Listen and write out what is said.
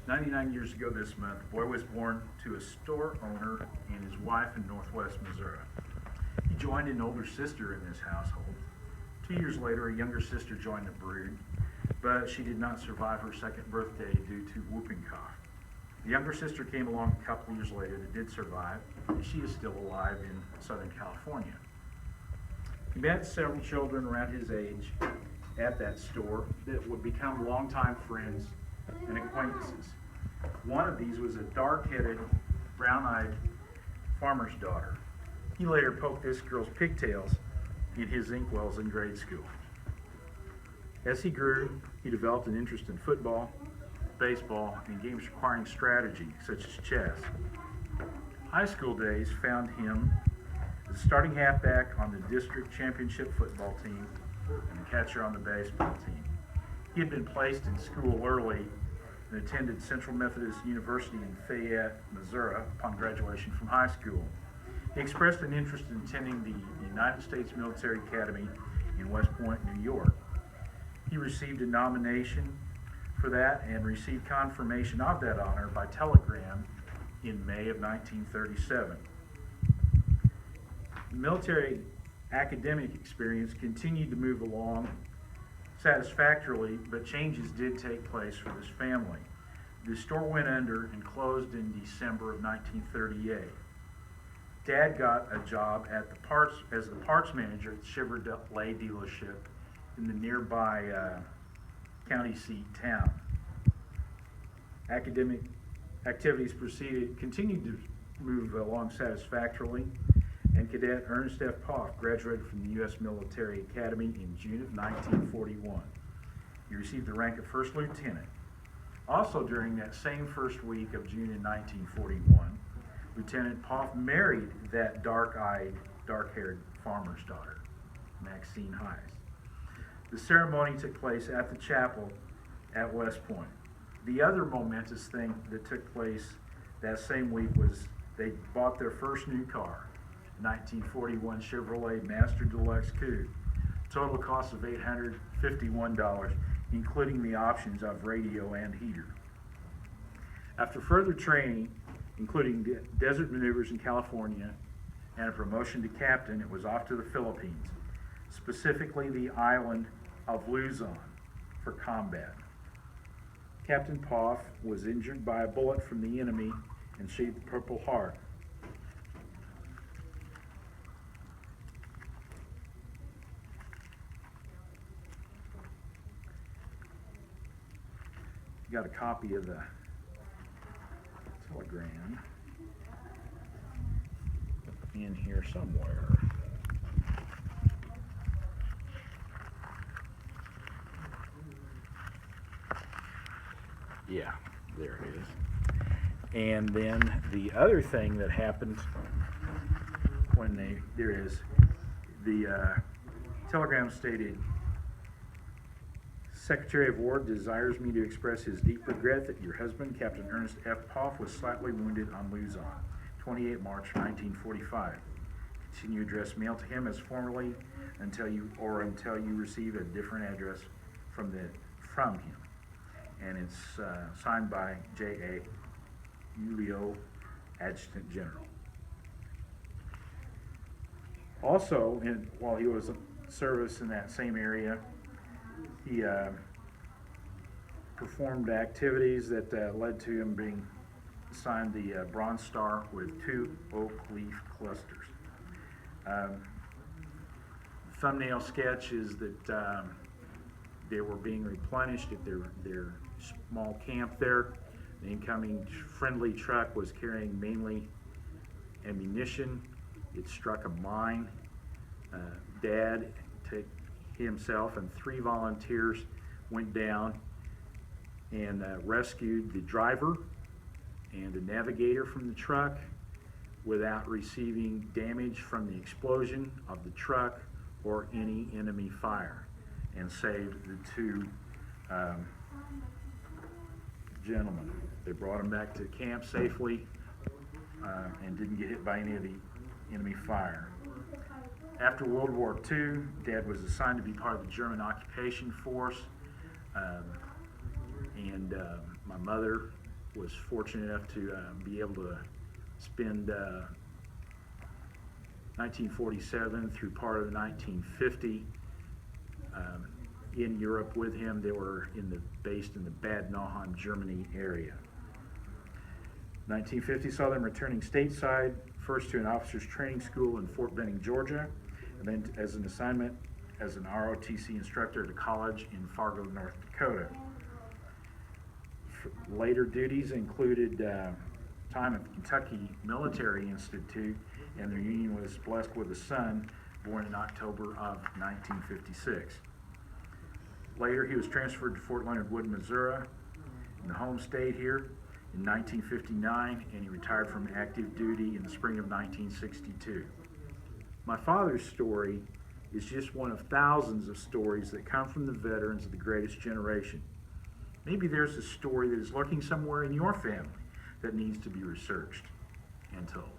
99 years ago this month, a boy was born to a store owner and his wife in northwest Missouri. He joined an older sister in this household. 2 years later, a younger sister joined the brood, but she did not survive her second birthday due to whooping cough. The younger sister came along a couple years later that did survive, and she is still alive in Southern California. He met several children around his age at that store that would become longtime friends and acquaintances. One of these was a dark-headed, brown-eyed farmer's daughter. He later poked this girl's pigtails in his inkwells in grade school. As he grew, he developed an interest in football, baseball, and games requiring strategy, such as chess. High school days found him as a starting halfback on the district championship football team and a catcher on the baseball team. He had been placed in school early and attended Central Methodist University in Fayette, Missouri upon graduation from high school. He expressed an interest in attending the United States Military Academy in West Point, New York. He received a nomination for that and received confirmation of that honor by telegram in May of 1937. The military academic experience continued to move along satisfactorily, but changes did take place for this family. The store went under and closed in December of 1938. Dad got a job at as the parts manager at Chevrolet dealership in the nearby county seat town. Academic activities continued to move along satisfactorily, and Cadet Ernest F. Poff graduated from the U.S. Military Academy in June of 1941. He received the rank of first lieutenant. Also during that same first week of June in 1941, Lieutenant Poff married that dark-eyed, dark-haired farmer's daughter, Maxine Heiss. The ceremony took place at the chapel at West Point. The other momentous thing that took place that same week was they bought their first new car, a 1941 Chevrolet Master Deluxe Coupe. Total cost of $851, including the options of radio and heater. After further training, including desert maneuvers in California and a promotion to captain, it was off to the Philippines, specifically the island of Luzon, for combat. Captain Poff was injured by a bullet from the enemy and shaved the Purple Heart. Got a copy of the telegram in here somewhere. Yeah, there it is. And then the other thing that happened when the telegram stated, Secretary of War desires me to express his deep regret that your husband, Captain Ernest F. Poff, was slightly wounded on Luzon, 28 March 1945. Continue address mail to him as formerly until you receive a different address from him. And it's signed by J.A. Ulio, Adjutant General. Also, while he was in service in that same area, he performed activities that led to him being assigned the Bronze Star with 2 oak leaf clusters. Thumbnail sketch is that they were being replenished at their small camp there. The incoming friendly truck was carrying mainly ammunition. It struck a mine. Dad himself and 3 volunteers went down and rescued the driver and the navigator from the truck without receiving damage from the explosion of the truck or any enemy fire, and saved the 2 gentlemen. They brought them back to camp safely and didn't get hit by any of the enemy fire. After World War II, Dad was assigned to be part of the German occupation force, and my mother was fortunate enough to be able to spend 1947 through part of the 1950 in Europe with him. They were based in the Bad Nauheim, Germany area. 1950 saw them returning stateside, first to an officers training school in Fort Benning, Georgia, and then as an assignment as an ROTC instructor at a college in Fargo, North Dakota. Later duties included time at the Kentucky Military Institute, and their union was blessed with a son born in October of 1956. Later, he was transferred to Fort Leonard Wood, Missouri, in the home state here in 1959, and he retired from active duty in the spring of 1962. My father's story is just one of thousands of stories that come from the veterans of the greatest generation. Maybe there's a story that is lurking somewhere in your family that needs to be researched and told.